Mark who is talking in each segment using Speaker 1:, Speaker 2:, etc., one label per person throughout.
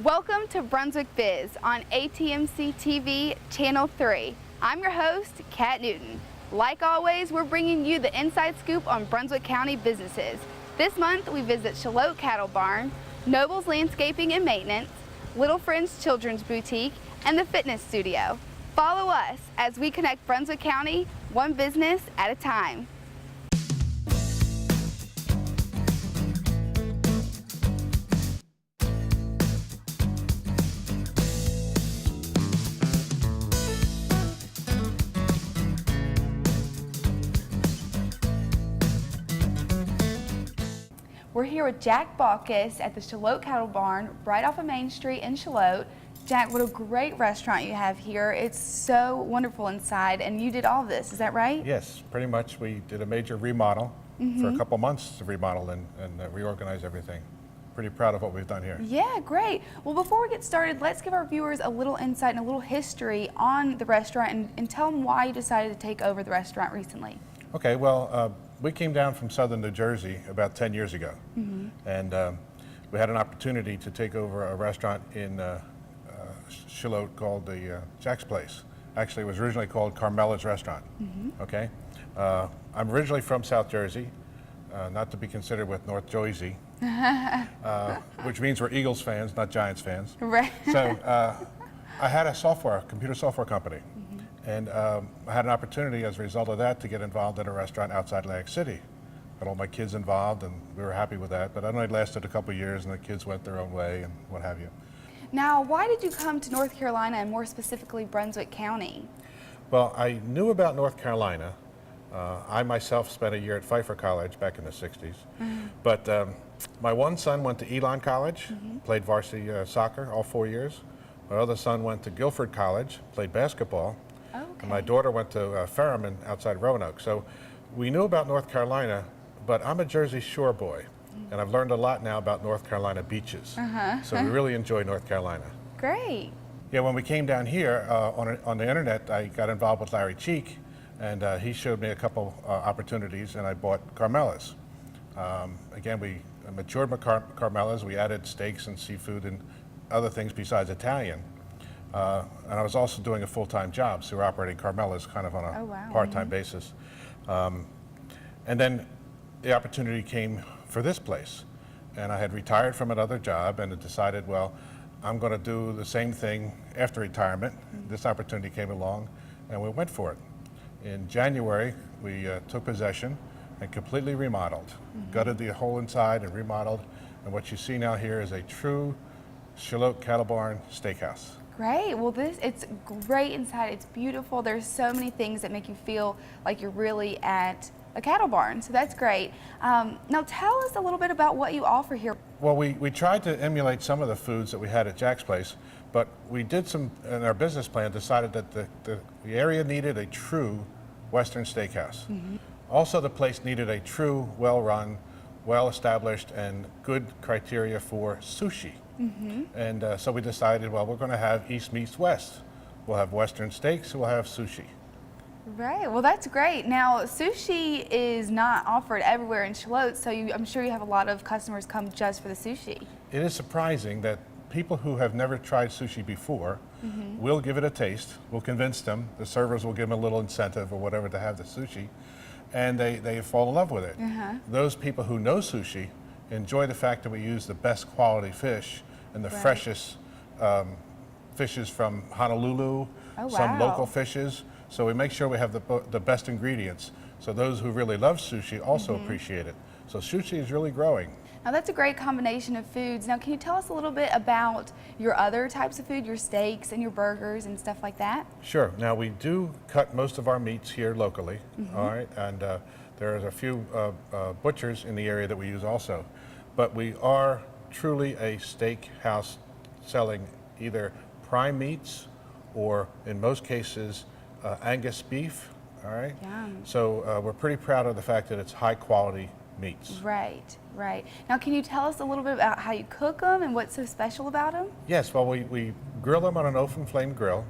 Speaker 1: Welcome to Brunswick Biz on ATMC-TV Channel 3. I'm your host, Kat Newton. Like always, we're bringing you the inside scoop on Brunswick County businesses. This month, we visit Shallotte Cattle Barn, Noble's Landscaping and Maintenance, Little Friends Children's Boutique, and the Fitness Studio. Follow us as we connect Brunswick County one business at a time. We're here with Jack Baucus at the Shallotte Cattle Barn, right off of Main Street in Shallotte. Jack, what a great restaurant you have here. It's so wonderful inside, and you did all this, is that right?
Speaker 2: Yes, pretty much. We did a major remodel for a couple months to remodel and reorganize everything. Pretty proud of what we've done here.
Speaker 1: Yeah, great. Well, before we get started, let's give our viewers a little insight and a little history on the restaurant and tell them why you decided to take over the restaurant recently.
Speaker 2: Okay, well, we came down from southern New Jersey about 10 years ago, and we had an opportunity to take over a restaurant in Shallotte called the Jack's Place. Actually, it was originally called Carmela's Restaurant. Okay, I'm originally from South Jersey, not to be considered with North Jersey, which means we're Eagles fans, not Giants fans.
Speaker 1: Right.
Speaker 2: So I had a computer software company. And I had an opportunity as a result of that to get involved in a restaurant outside Atlantic City. Got all my kids involved and we were happy with that, but it only lasted a couple of years and the kids went their own way and what have you.
Speaker 1: Now, why did you come to North Carolina and more specifically Brunswick County?
Speaker 2: Well, I knew about North Carolina. I myself spent a year at Pfeiffer College back in the 60s. But my one son went to Elon College, played varsity soccer all 4 years. My other son went to Guilford College, played basketball. And my daughter went to Ferryman outside Roanoke. So we knew about North Carolina, but I'm a Jersey Shore boy, and I've learned a lot now about North Carolina beaches. So we really enjoy North Carolina.
Speaker 1: Great.
Speaker 2: Yeah, when we came down here on the internet, I got involved with Larry Cheek, and he showed me a couple opportunities, and I bought Carmela's. Again, we matured my Carmela's. We added steaks and seafood and other things besides Italian. And I was also doing a full-time job, so we're operating Carmela's kind of on a part-time basis. And then the opportunity came for this place. And I had retired from another job and had decided, well, I'm going to do the same thing after retirement. This opportunity came along and we went for it. In January, we took possession and completely remodeled. Gutted the whole inside and remodeled. And what you see now here is a true Shallotte Cattle Barn Steakhouse.
Speaker 1: Great. Well, it's great inside. It's beautiful. There's so many things that make you feel like you're really at a cattle barn. So that's great. Now tell us a little bit about what you offer here.
Speaker 2: Well, we tried to emulate some of the foods that we had at Jack's Place, but we did some, in our business plan, decided that the area needed a true Western steakhouse. Also, the place needed a true, well-run, well-established, and good criteria for sushi. And so we decided, well, we're going to have East meets West. We'll have Western steaks, we'll have sushi.
Speaker 1: Right. Well, that's great. Now, sushi is not offered everywhere in Shallotte, so I'm sure you have a lot of customers come just for the sushi.
Speaker 2: It is surprising that people who have never tried sushi before will give it a taste. We'll convince them. The servers will give them a little incentive or whatever to have the sushi, and they fall in love with it. Those people who know sushi enjoy the fact that we use the best quality fish and the freshest fishes from Honolulu, some local fishes. So we make sure we have the best ingredients. So those who really love sushi also appreciate it. So sushi is really growing.
Speaker 1: Now that's a great combination of foods. Now can you tell us a little bit about your other types of food, your steaks and your burgers and stuff like that?
Speaker 2: Sure. Now we do cut most of our meats here locally, all right, and there's a few butchers in the area that we use also. But we are truly a steak house selling either prime meats or in most cases Angus beef, all right? So we're pretty proud of the fact that it's high quality meats.
Speaker 1: Right, right. Now can you tell us a little bit about how you cook them and what's so special about them?
Speaker 2: Yes, well we grill them on an open flame grill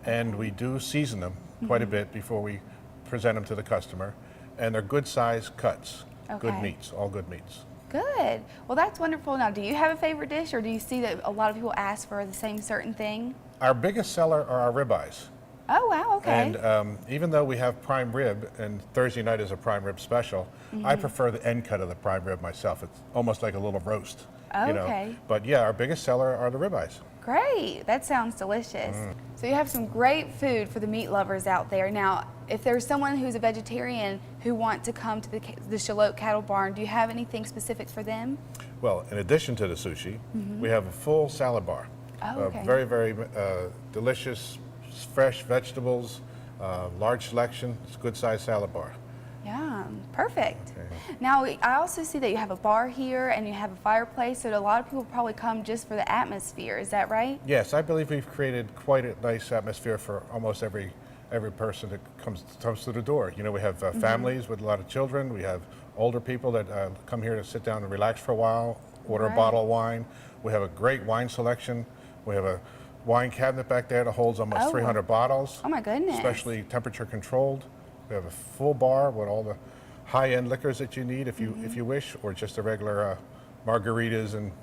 Speaker 2: and we do season them quite a bit before we present them to the customer, and they're good size cuts, good meats, all good meats.
Speaker 1: Good. Well, that's wonderful. Now, do you have a favorite dish, or do you see that a lot of people ask for the same certain thing?
Speaker 2: Our biggest seller are our ribeyes.
Speaker 1: Oh, wow, okay.
Speaker 2: And even though we have prime rib, and Thursday night is a prime rib special, I prefer the end cut of the prime rib myself. It's almost like a little roast.
Speaker 1: Okay.
Speaker 2: But yeah, our biggest seller are the ribeyes.
Speaker 1: Great. That sounds delicious. So you have some great food for the meat lovers out there. Now, if there's someone who's a vegetarian who wants to come to the Shallotte Cattle Barn, do you have anything specific for them?
Speaker 2: Well, in addition to the sushi, we have a full salad bar.
Speaker 1: Oh, okay.
Speaker 2: Very, very delicious, fresh vegetables, large selection. It's a good sized salad bar.
Speaker 1: Yeah, perfect.
Speaker 2: Okay.
Speaker 1: Now, I also see that you have a bar here and you have a fireplace, so a lot of people probably come just for the atmosphere. Is that right?
Speaker 2: Yes, I believe we've created quite a nice atmosphere for almost every person that comes through the door. You know, we have families with a lot of children. We have older people that come here to sit down and relax for a while, order a bottle of wine. We have a great wine selection. We have a wine cabinet back there that holds almost 300 bottles.
Speaker 1: Oh my goodness.
Speaker 2: Especially temperature controlled. We have a full bar with all the high-end liquors that you need if you wish, or just the regular margaritas and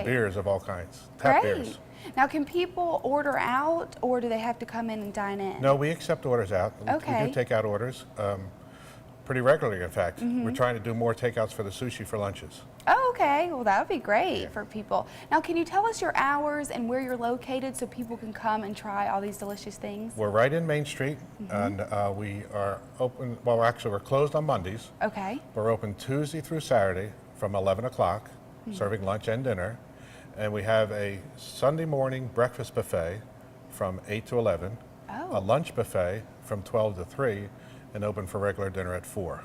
Speaker 2: beers of all kinds. Tap beers.
Speaker 1: Now, can people order out, or do they have to come in and dine in?
Speaker 2: No, we accept orders out.
Speaker 1: Okay.
Speaker 2: We do take out orders pretty regularly, in fact. We're trying to do more takeouts for the sushi for lunches.
Speaker 1: Oh, okay. Well, that would be great for people. Now, can you tell us your hours and where you're located so people can come and try all these delicious things?
Speaker 2: We're right in Main Street, and we are open, well, actually, we're closed on Mondays.
Speaker 1: Okay.
Speaker 2: We're open Tuesday through Saturday from 11 o'clock, serving lunch and dinner. And we have a Sunday morning breakfast buffet from 8 to 11, a lunch buffet from 12 to 3, and open for regular dinner at 4.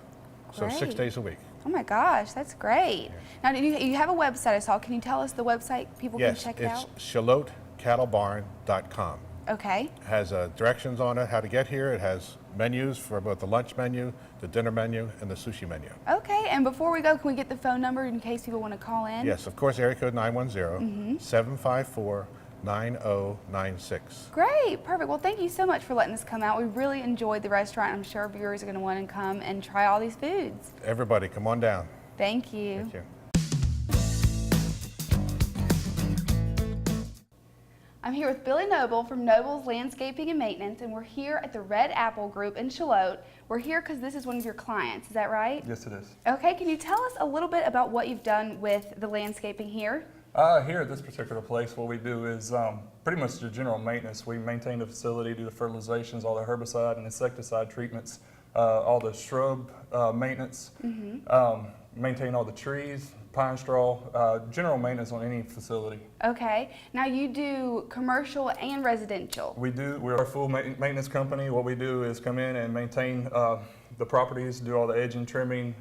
Speaker 2: So 6 days a week.
Speaker 1: Oh my gosh, that's great. Now, you have a website I saw. Can you tell us the website people can check it out?
Speaker 2: Yes, it's ShalotteCattleBarn.com.
Speaker 1: Okay.
Speaker 2: It has directions on it, how to get here. It has menus for both the lunch menu, the dinner menu, and the sushi menu.
Speaker 1: Okay, and before we go, can we get the phone number in case people want to call in?
Speaker 2: Yes, of course, area code 910-754-9096.
Speaker 1: Great, perfect. Well, thank you so much for letting us come out. We really enjoyed the restaurant. I'm sure viewers are going to want to come and try all these foods.
Speaker 2: Everybody, come on down.
Speaker 1: Thank you.
Speaker 2: Thank you.
Speaker 1: I'm here with Billy Noble from Noble's Landscaping and Maintenance, and we're here at the Red Apple Group in Shallotte. We're here because this is one of your clients, is that right?
Speaker 3: Yes, it is.
Speaker 1: Okay, can you tell us a little bit about what you've done with the landscaping here?
Speaker 3: Here at this particular place, what we do is pretty much the general maintenance. We maintain the facility, do the fertilizations, all the herbicide and insecticide treatments, all the shrub maintenance, maintain all the trees, pine straw, general maintenance on any facility.
Speaker 1: Okay, now you do commercial and residential.
Speaker 3: We do. We're a full maintenance company. What we do is come in and maintain the properties, do all the edging, trimming,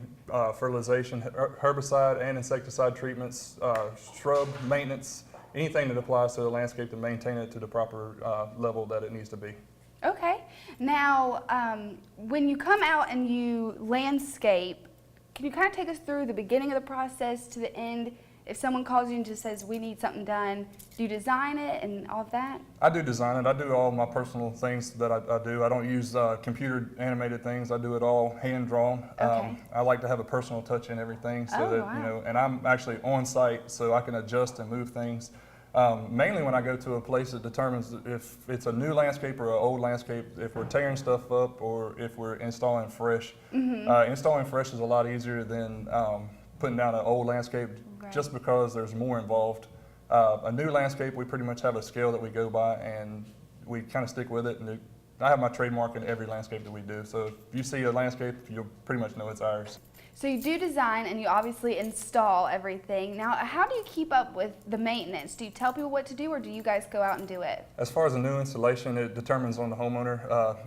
Speaker 3: fertilization, herbicide and insecticide treatments, shrub maintenance, anything that applies to the landscape to maintain it to the proper level that it needs to be.
Speaker 1: Okay, now when you come out and you landscape, can you kind of take us through the beginning of the process to the end? If someone calls you and just says, we need something done, do you design it and all of that?
Speaker 3: I do design it. I do all my personal things that I do. I don't use computer animated things. I do it all hand drawn.
Speaker 1: Okay.
Speaker 3: I like to have a personal touch in everything so that, you know, and I'm actually on site so I can adjust and move things. Mainly when I go to a place that determines if it's a new landscape or an old landscape, if we're tearing stuff up or if we're installing fresh. Installing fresh is a lot easier than putting down an old landscape just because there's more involved. A new landscape, we pretty much have a scale that we go by and we kind of stick with it. And I have my trademark in every landscape that we do. So if you see a landscape, you'll pretty much know it's ours.
Speaker 1: So you do design and you obviously install everything. Now, how do you keep up with the maintenance? Do you tell people what to do or do you guys go out and do it?
Speaker 3: As far as a new installation, it determines on the homeowner.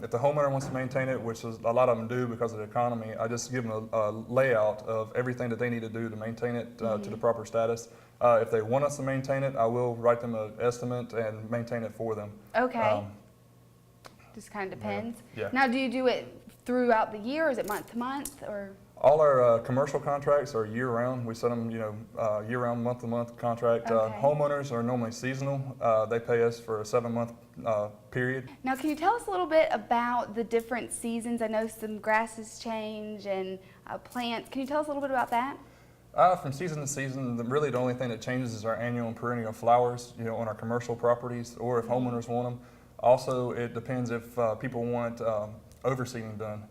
Speaker 3: If the homeowner wants to maintain it, which is a lot of them do because of the economy, I just give them a layout of everything that they need to do to maintain it to the proper status. If they want us to maintain it, I will write them an estimate and maintain it for them.
Speaker 1: Okay. Just kind of depends.
Speaker 3: Yeah.
Speaker 1: Now, do you do it throughout the year? Or is it month to month or?
Speaker 3: All our commercial contracts are year-round. We set them, you know, year-round, month-to-month contract.
Speaker 1: Okay.
Speaker 3: Homeowners are normally seasonal. They pay us for a 7-month period.
Speaker 1: Now, can you tell us a little bit about the different seasons? I know some grasses change and plants. Can you tell us a little bit about that?
Speaker 3: From season to season, really the only thing that changes is our annual and perennial flowers, on our commercial properties, or if homeowners want them. Also, it depends if people want overseeding done.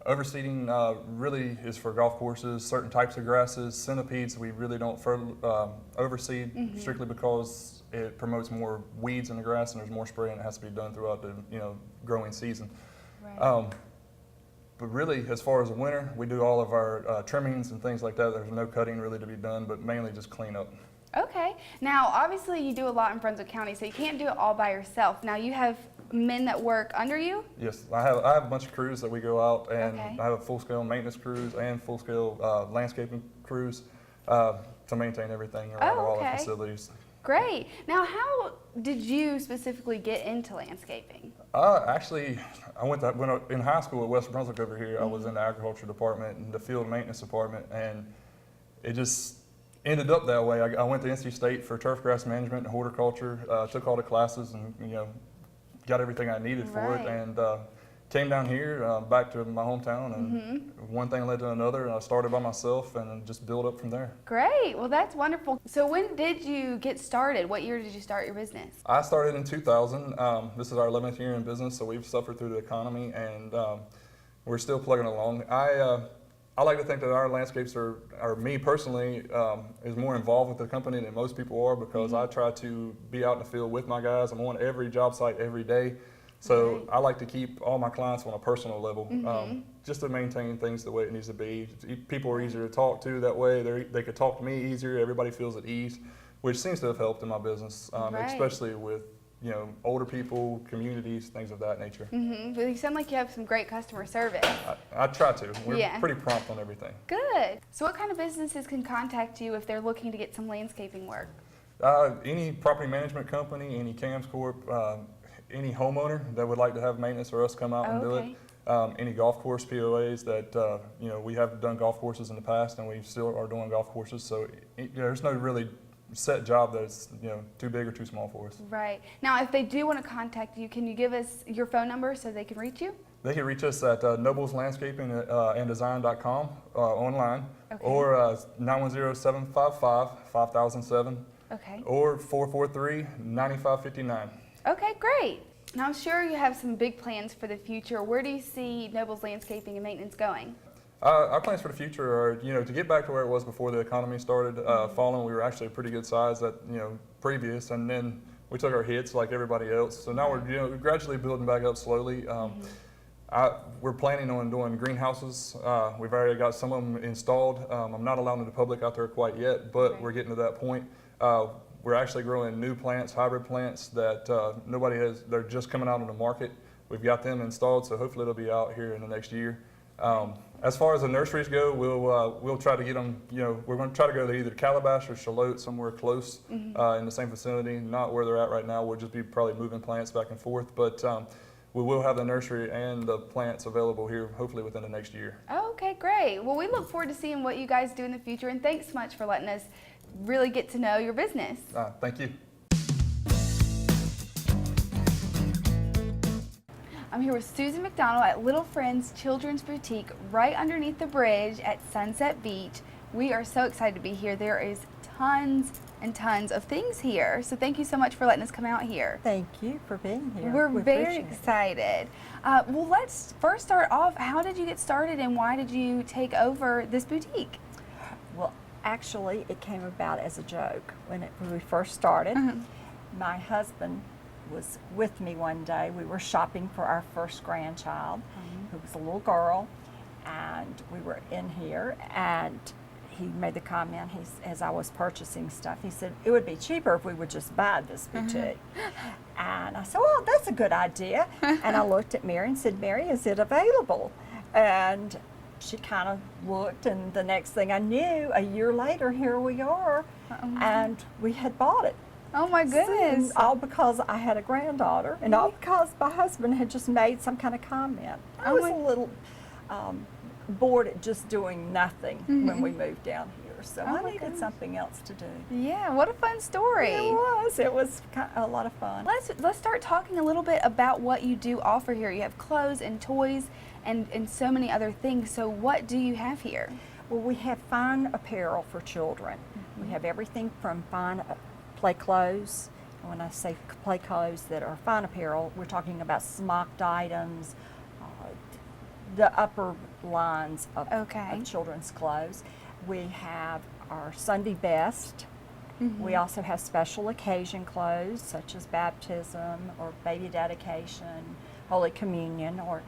Speaker 3: Overseeding really is for golf courses, certain types of grasses, centipedes we really don't overseed, strictly because it promotes more weeds in the grass and there's more spraying that has to be done throughout the growing season.
Speaker 1: Right.
Speaker 3: But really, as far as the winter, we do all of our trimmings and things like that. There's no cutting really to be done, but mainly just cleanup.
Speaker 1: Okay. Now, obviously, you do a lot in Brunswick County, so you can't do it all by yourself. Now, you have men that work under you?
Speaker 3: Yes, I have a bunch of crews that we go out, and
Speaker 1: Okay.
Speaker 3: I have a full-scale maintenance crews and full-scale landscaping crews to maintain everything around all our facilities.
Speaker 1: Great. Now, how did you specifically get into landscaping?
Speaker 3: Actually, when in high school at West Brunswick over here, I was in the agriculture department and the field maintenance department, and it just ended up that way. I went to NC State for turf grass management and horticulture, took all the classes and got everything I needed for it, and came down here back to my hometown, and one thing led to another, and I started by myself and just built up from there.
Speaker 1: Great. Well, that's wonderful. So when did you get started? What year did you start your business?
Speaker 3: I started in 2000. This is our 11th year in business, so we've suffered through the economy, and we're still plugging along. I like to think that our landscapes are me personally, is more involved with the company than most people are, because I try to be out in the field with my guys. I'm on every job site every day. So I like to keep all my clients on a personal level, just to maintain things the way it needs to be. People are easier to talk to that way. They could talk to me easier. Everybody feels at ease, which seems to have helped in my business, especially with older people, communities, things of that nature.
Speaker 1: But you sound like you have some great customer service.
Speaker 3: I try to. We're pretty prompt on everything.
Speaker 1: Good. So what kind of businesses can contact you if they're looking to get some landscaping work?
Speaker 3: Any property management company, any CAMS Corp, any homeowner that would like to have maintenance or us come out and do it. Any golf course POAs that, we have done golf courses in the past and we still are doing golf courses. So there's no really set job that's too big or too small for us.
Speaker 1: Right. Now, if they do want to contact you, can you give us your phone number so they can reach you?
Speaker 3: They can reach us at nobleslandscaping&design.com online, or 910-755-5007, or 443-9559.
Speaker 1: Okay, great. Now, I'm sure you have some big plans for the future. Where do you see Noble's Landscaping and Maintenance going?
Speaker 3: Our plans for the future are, to get back to where it was before the economy started falling. We were actually a pretty good size at, previous, and then we took our hits like everybody else. So now we're, gradually building back up slowly. We're planning on doing greenhouses. We've already got some of them installed. I'm not allowing the public out there quite yet, but we're getting to that point. We're actually growing new plants, hybrid plants that nobody has. They're just coming out on the market. We've got them installed, so hopefully they'll be out here in the next year. As far as the nurseries go, we'll try to get them. We're going to try to go to either Calabash or Shallotte, somewhere close in the same vicinity. Not where they're at right now. We'll just be probably moving plants back and forth, but we will have the nursery and the plants available here, hopefully within the next year.
Speaker 1: Okay, great. Well, we look forward to seeing what you guys do in the future, and thanks so much for letting us really get to know your business.
Speaker 3: Thank you.
Speaker 1: I'm here with Susan McDonald at Little Friends Children's Boutique right underneath the bridge at Sunset Beach. We are so excited to be here. There is tons and tons of things here. So thank you so much for letting us come out here.
Speaker 4: Thank you for being here.
Speaker 1: We're
Speaker 4: We
Speaker 1: very
Speaker 4: appreciate it.
Speaker 1: excited. Well, let's first start off. How did you get started and why did you take over this boutique?
Speaker 4: Well, actually, it came about as a joke when we first started. My husband was with me one day. We were shopping for our first grandchild, who was a little girl, and we were in here, and he made the comment, as I was purchasing stuff, he said, it would be cheaper if we would just buy this boutique. And I said, well, that's a good idea. And I looked at Mary and said, Mary, is it available? And she kind of looked, and the next thing I knew, a year later, here we are, and we had bought it.
Speaker 1: Oh my goodness.
Speaker 4: All because I had a granddaughter, and all because my husband had just made some kind of comment. I was a little bored at just doing nothing when we moved down here, so I needed something else to do.
Speaker 1: Yeah, what a fun story.
Speaker 4: It was a lot of fun.
Speaker 1: Let's start talking a little bit about what you do offer here. You have clothes and toys and so many other things. So what do you have here?
Speaker 4: Well, we have fine apparel for children. We have everything from fine play clothes. And when I say play clothes that are fine apparel, we're talking about smocked items, the upper lines of children's clothes. We have our Sunday best. We also have special occasion clothes such as baptism or baby dedication, Holy Communion, or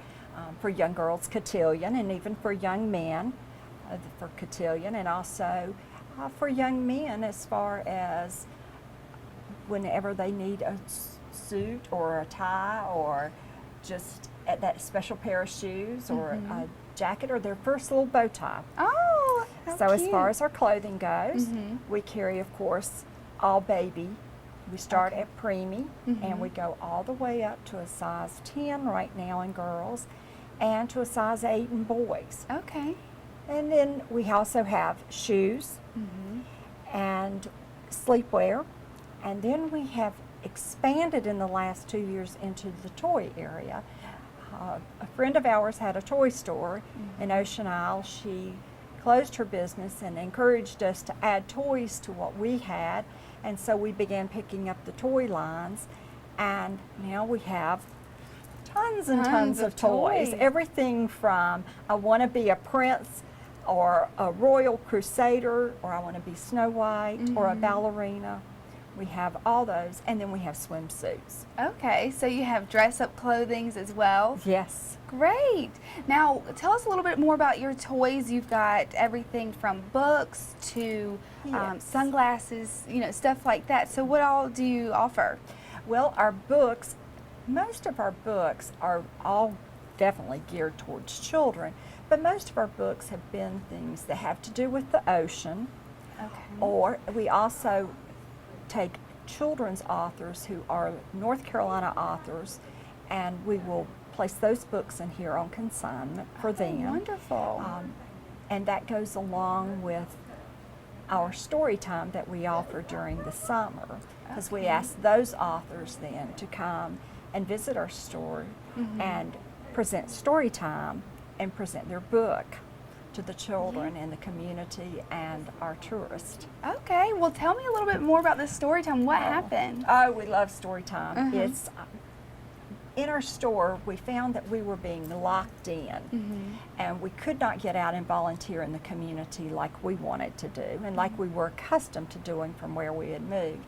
Speaker 4: for young girls, cotillion, and even for young men for cotillion, and also for young men as far as whenever they need a suit or a tie or just that special pair of shoes or a jacket or their first little bow tie.
Speaker 1: Oh, how
Speaker 4: So
Speaker 1: cute.
Speaker 4: as far as our clothing goes, we carry, of course, all baby. We start at preemie and we go all the way up to a size 10 right now in girls and to a size 8 in boys.
Speaker 1: Okay.
Speaker 4: And then we also have shoes and sleepwear. And then we have expanded in the last 2 years into the toy area. A friend of ours had a toy store in Ocean Isle. She closed her business and encouraged us to add toys to what we had. And so we began picking up the toy lines. And now we have tons and tons of toys. Everything from I want to be a prince or a royal crusader, or I want to be Snow White or a ballerina. We have all those, and then we have swimsuits.
Speaker 1: Okay, so you have dress-up clothings as well?
Speaker 4: Yes.
Speaker 1: Great. Now, tell us a little bit more about your toys. You've got everything from books to sunglasses, you know, stuff like that. So what all do you offer?
Speaker 4: Well, our books, most of our books are all definitely geared towards children, but most of our books have been things that have to do with the ocean, or we also take children's authors who are North Carolina authors, and we will place those books in here on consignment for them.
Speaker 1: Wonderful.
Speaker 4: And that goes along with our story time that we offer during the summer, because we ask those authors then to come and visit our store and present story time and present their book to the children in the community and our tourists.
Speaker 1: Okay, well tell me a little bit more about this story time. What happened?
Speaker 4: Oh, we love story time. It's in our store, we found that we were being locked in and we could not get out and volunteer in the community like we wanted to do and like we were accustomed to doing from where we had moved.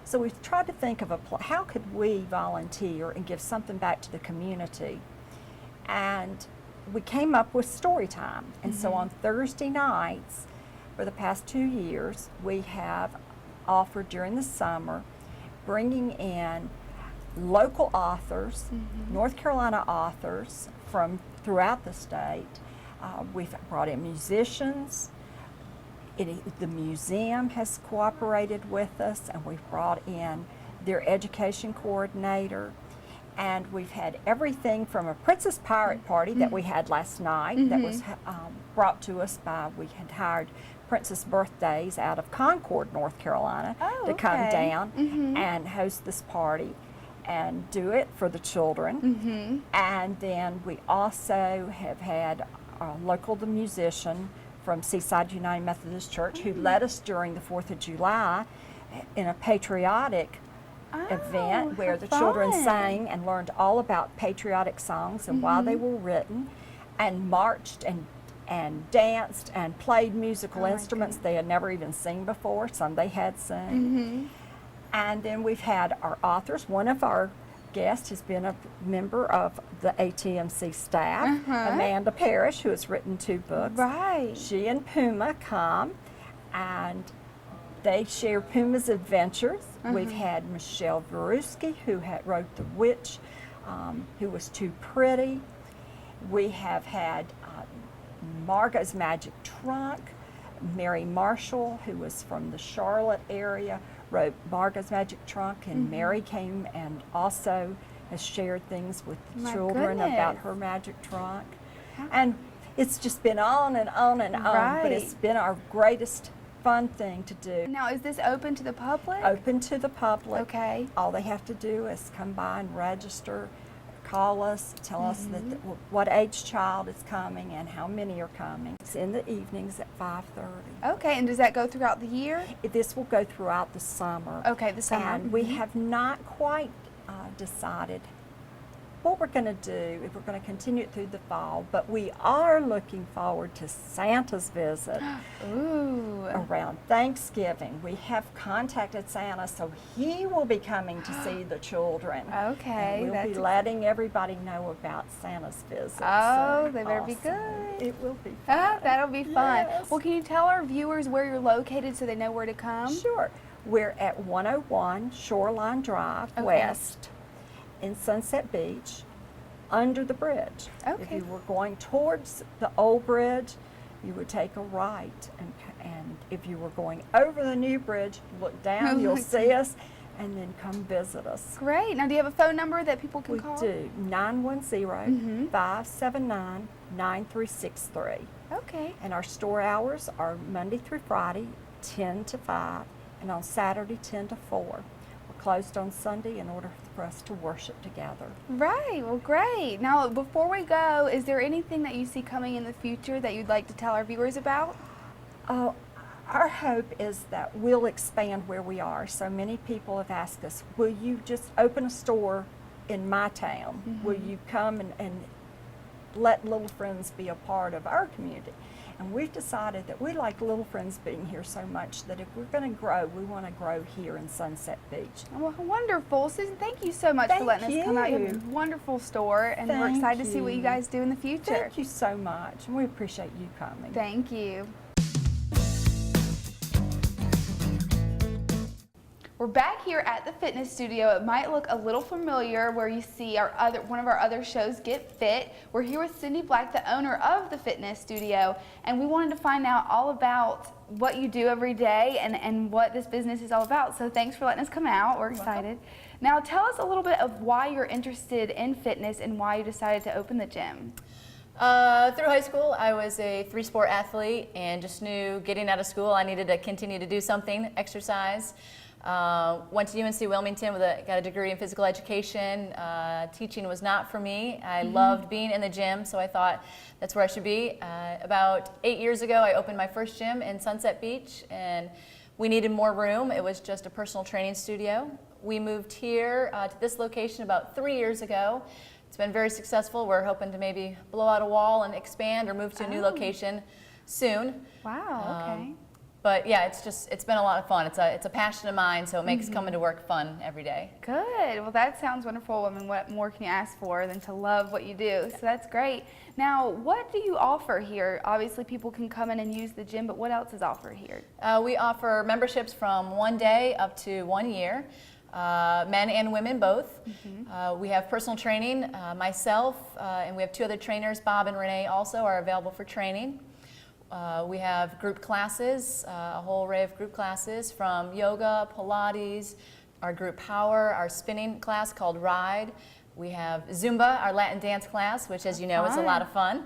Speaker 4: So we tried to think of how could we volunteer and give something back to the community, and we came up with story time. And so on Thursday nights for the past 2 years, we have offered during the summer bringing in local authors, North Carolina authors from throughout the state. We've brought in musicians. The museum has cooperated with us, and we've brought in their education coordinator. And we've had everything from a Princess Pirate party that we had last night that was brought to us by, we had hired Princess Birthdays out of Concord, North Carolina to come down and host this party and do it for the children. And then we also have had a local musician from Seaside United Methodist Church who led us during the 4th of July in a patriotic event where the children sang and learned all about patriotic songs and why they were written, and marched and danced and played musical instruments they had never even seen before. Some they had seen. And then we've had our authors. One of our guests has been a member of the ATMC staff, Amanda Parrish, who has written 2 books. She and Puma come and they share Puma's adventures. We've had Michelle Veruski, who wrote The Witch, who was too pretty. We have had Margot's Magic Trunk. Mary Marshall, who was from the Charlotte area, wrote Margot's Magic Trunk, and Mary came and also has shared things with the children about her magic trunk. And it's just been on and on and on, but it's been our greatest fun thing to do.
Speaker 1: Now, is this open to the public?
Speaker 4: Open to the public.
Speaker 1: Okay.
Speaker 4: All they have to do is come by and register, call us, tell us that what age child is coming and how many are coming. It's in the evenings at 5:30.
Speaker 1: Okay, and does that go throughout the year?
Speaker 4: This will go throughout the summer.
Speaker 1: Okay, the summer.
Speaker 4: And we have not quite decided what we're going to do, if we're going to continue it through the fall, but we are looking forward to Santa's visit.
Speaker 1: Ooh.
Speaker 4: Around Thanksgiving. We have contacted Santa, so he will be coming to see the children.
Speaker 1: Okay.
Speaker 4: And we'll be letting everybody know about Santa's visit.
Speaker 1: Oh,
Speaker 4: so
Speaker 1: they better be
Speaker 4: awesome.
Speaker 1: good.
Speaker 4: It will be fun.
Speaker 1: Ah, that'll be fun.
Speaker 4: Yes.
Speaker 1: Well, can you tell our viewers where you're located so they know where to come?
Speaker 4: Sure. We're at 101 Shoreline Drive
Speaker 1: Okay.
Speaker 4: West in Sunset Beach, under the bridge. If
Speaker 1: Okay.
Speaker 4: you were going towards the old bridge, you would take a right, and if you were going over the new bridge, look down, you'll see us, and then come visit us.
Speaker 1: Great. Now, do you have a phone number that people can
Speaker 4: We
Speaker 1: call?
Speaker 4: do, 910-579-9363.
Speaker 1: Okay.
Speaker 4: And our store hours are Monday through Friday, 10 to 5, and on Saturday, 10 to 4. We're closed on Sunday in order for us to worship together.
Speaker 1: Right. Well, great. Now, before we go, is there anything that you see coming in the future that you'd like to tell our viewers about?
Speaker 4: Our hope is that we'll expand where we are. So many people have asked us, will you just open a store in my town? Will you come and let Little Friends be a part of our community? And we've decided that we like Little Friends being here so much that if we're going to grow, we want to grow here in Sunset Beach.
Speaker 1: Well, wonderful. Susan, thank you so much for letting us come out. You have a wonderful store, and we're
Speaker 4: Thank
Speaker 1: excited to see what you
Speaker 4: you.
Speaker 1: guys do in the future.
Speaker 4: Thank you so much, and we appreciate you coming.
Speaker 1: Thank you. We're back here at the fitness studio. It might look a little familiar where you see one of our other shows, Get Fit. We're here with Cindy Black, the owner of the fitness studio, and we wanted to find out all about what you do every day and what this business is all about. So thanks for letting us come out. We're excited. Now tell us a little bit of why you're interested in fitness and why you decided to open the gym.
Speaker 5: Through high school, I was a 3-sport athlete and just knew getting out of school I needed to continue to do something, exercise. Went to UNC Wilmington got a degree in physical education. Teaching was not for me. I loved being in the gym, so I thought that's where I should be. About 8 years ago, I opened my first gym in Sunset Beach, and we needed more room. It was just a personal training studio. We moved here to this location about 3 years ago. It's been very successful. We're hoping to maybe blow out a wall and expand or move to a new location soon.
Speaker 1: Wow, okay.
Speaker 5: But yeah, it's been a lot of fun. It's a passion of mine, so it makes coming to work fun every day.
Speaker 1: Good. Well, that sounds wonderful. I mean, what more can you ask for than to love what you do? So that's great. Now, what do you offer here? Obviously, people can come in and use the gym, but what else is offered here?
Speaker 5: We offer memberships from 1 day up to 1 year. Men and women both. We have personal training. Myself and we have 2 other trainers, Bob and Renee, also are available for training. We have group classes, a whole array of group classes from yoga, Pilates, our group power, our spinning class called Ride. We have Zumba, our Latin dance class, which, as you know, is a lot of fun.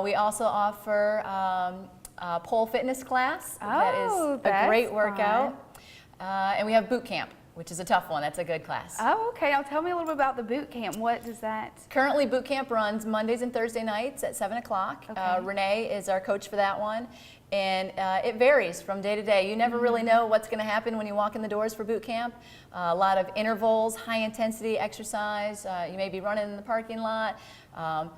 Speaker 5: We also offer a pole fitness class. That is a great workout. And we have boot camp, which is a tough one. That's a good class.
Speaker 1: Oh, okay. Now tell me a little bit about the boot camp. What does that?
Speaker 5: Currently, boot camp runs Mondays and Thursday nights at 7 o'clock.
Speaker 1: Okay.
Speaker 5: Renee is our coach for that one. And it varies from day to day. You never really know what's going to happen when you walk in the doors for boot camp. A lot of intervals, high intensity exercise. You may be running in the parking lot.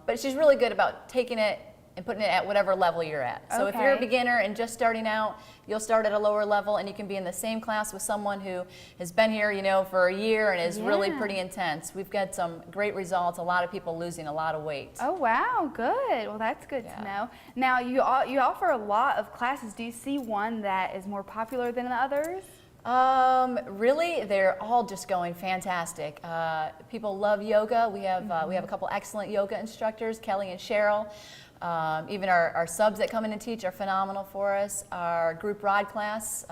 Speaker 5: But she's really good about taking it and putting it at whatever level you're at. So if you're a beginner and just starting out, you'll start at a lower level and you can be in the same class with someone who has been here, for a year and is really pretty intense. We've got some great results, a lot of people losing a lot of weight.
Speaker 1: Oh, wow, good. Well, that's good to know. Now, you offer a lot of classes. Do you see one that is more popular than the others?
Speaker 5: Really, they're all just going fantastic. People love yoga. We have a couple excellent yoga instructors, Kelly and Cheryl. Even our subs that come in and teach are phenomenal for us. Our group ride class,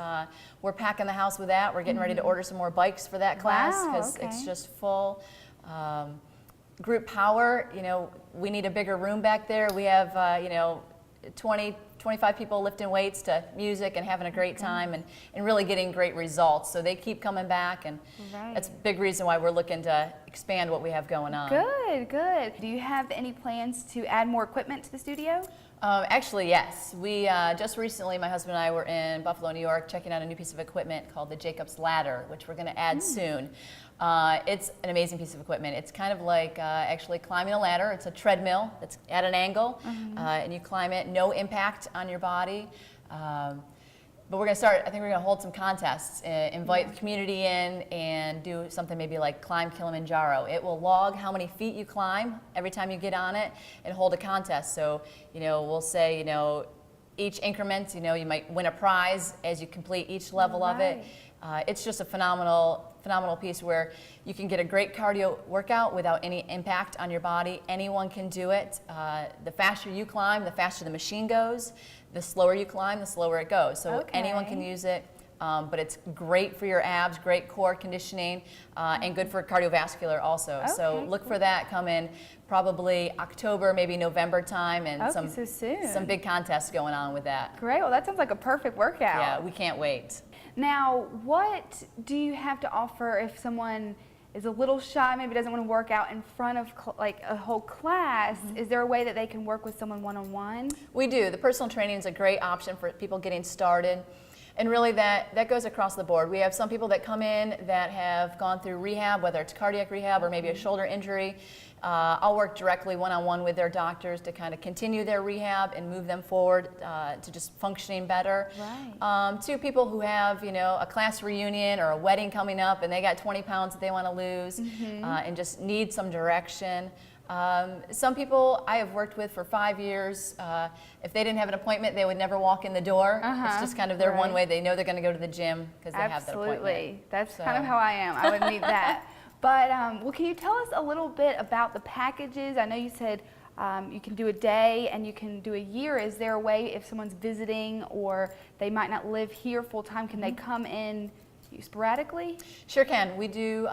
Speaker 5: we're packing the house with that. We're getting ready to order some more bikes for that class because it's just full. Group power, we need a bigger room back there. We have, 20, 25 people lifting weights to music and having a great time and really getting great results. So they keep coming back, and that's a big reason why we're looking to expand what we have going on.
Speaker 1: Good, good. Do you have any plans to add more equipment to the studio?
Speaker 5: Actually, yes. We just recently, my husband and I were in Buffalo, New York, checking out a new piece of equipment called the Jacob's Ladder, which we're going to add soon. It's an amazing piece of equipment. It's kind of like actually climbing a ladder. It's a treadmill that's at an angle, and you climb it, no impact on your body. But we're going to start, I think we're going to hold some contests, invite the community in and do something maybe like climb Kilimanjaro. It will log how many feet you climb every time you get on it and hold a contest. So, we'll say, each increment, you might win a prize as you complete each level of it. It's just a phenomenal piece where you can get a great cardio workout without any impact on your body. Anyone can do it. The faster you climb, the faster the machine goes. The slower you climb, the slower it goes. So anyone can use it, but it's great for your abs, great core conditioning, and good for cardiovascular also. So look for that coming probably October, maybe November time, and some big contests going on with that.
Speaker 1: Great. Well, that sounds like a perfect workout.
Speaker 5: Yeah, we can't wait.
Speaker 1: Now, what do you have to offer if someone is a little shy, maybe doesn't want to work out in front of like a whole class? Is there a way that they can work with someone one-on-one?
Speaker 5: We do. The personal training is a great option for people getting started. And really that goes across the board. We have some people that come in that have gone through rehab, whether it's cardiac rehab or maybe a shoulder injury. I'll work directly one-on-one with their doctors to kind of continue their rehab and move them forward to just functioning better. To people who have, a class reunion or a wedding coming up and they got 20 pounds that they want to lose and just need some direction. Some people I have worked with for 5 years, if they didn't have an appointment, they would never walk in the door. It's just kind of their one way. They know they're going to go to the gym because they have that appointment.
Speaker 1: Absolutely. That's kind of how I am. I would need that. But, well, can you tell us a little bit about the packages? I know you said you can do a day and you can do a year. Is there a way if someone's visiting or they might not live here full time, can they come in sporadically?
Speaker 5: Sure can. We do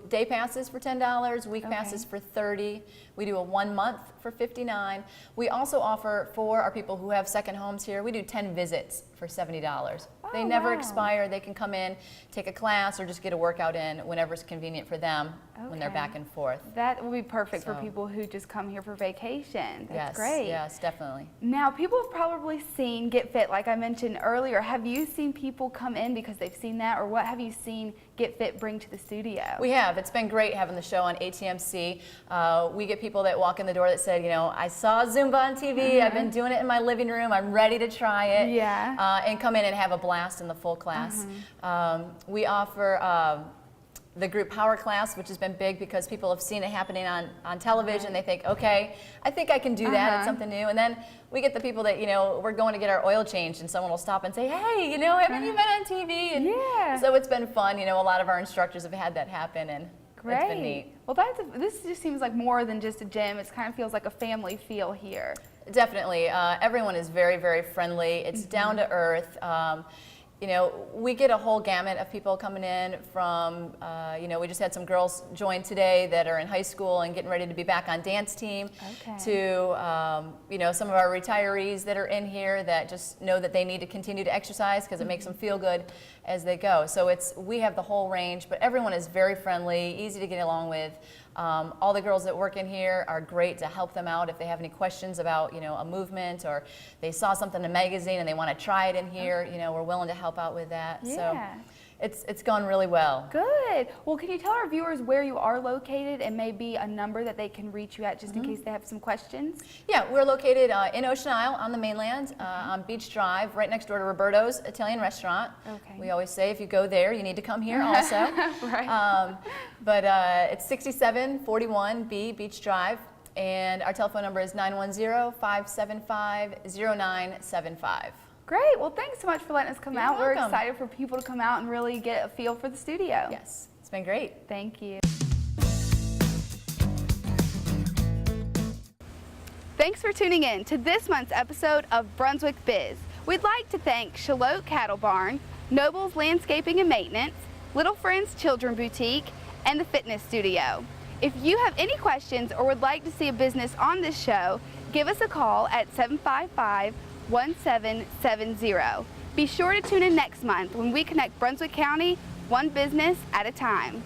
Speaker 5: day passes for $10, week passes for $30. We do a 1 month for $59. We also offer for our people who have second homes here, we do 10 visits for $70. They never expire. They can come in, take a class, or just get a workout in whenever it's convenient for them when they're back and forth.
Speaker 1: That will be perfect for people who just come here for vacation. That's great.
Speaker 5: Yes, definitely.
Speaker 1: Now, people have probably seen Get Fit, like I mentioned earlier. Have you seen people come in because they've seen that, or what have you seen Get Fit bring to the studio?
Speaker 5: We have. It's been great having the show on ATMC. We get people that walk in the door that said, I saw Zumba on TV. I've been doing it in my living room. I'm ready to try it. And come in and have a blast in the full class. We offer the group power class, which has been big because people have seen it happening on television. They think, okay, I think I can do that. It's something new. And then we get the people that, we're going to get our oil changed and someone will stop and say, hey, haven't you been on TV? And so it's been fun. A lot of our instructors have had that happen, and it's been neat.
Speaker 1: Well, this just seems like more than just a gym. It kind of feels like a family feel here.
Speaker 5: Definitely. Everyone is very, very friendly. It's down to earth. We get a whole gamut of people coming in from, we just had some girls join today that are in high school and getting ready to be back on dance team, to, some of our retirees that are in here that just know that they need to continue to exercise because it makes them feel good as they go. So we have the whole range, but everyone is very friendly, easy to get along with. All the girls that work in here are great to help them out if they have any questions about, a movement, or they saw something in a magazine and they want to try it in here. We're willing to help out with that. So it's gone really well.
Speaker 1: Good. Well, can you tell our viewers where you are located and maybe a number that they can reach you at just in case they have some questions? Yeah,
Speaker 5: we're located in Ocean Isle on the mainland on Beach Drive, right next door to Roberto's Italian Restaurant. We always say if you go there, you need to come here also. But it's 6741B Beach Drive, and our telephone number is 910-575-0975.
Speaker 1: Great. Well, thanks so much for letting us come out. We're excited for people to come out and really get a feel for the studio.
Speaker 5: Yes, it's been great.
Speaker 1: Thank you. Thanks for tuning in to this month's episode of Brunswick Biz. We'd like to thank Shallotte Cattle Barn, Noble's Landscaping and Maintenance, Little Friends Children Boutique, and the Fitness Studio. If you have any questions or would like to see a business on this show, give us a call at 755 888-888-1770. Be sure to tune in next month when we connect Brunswick County one business at a time.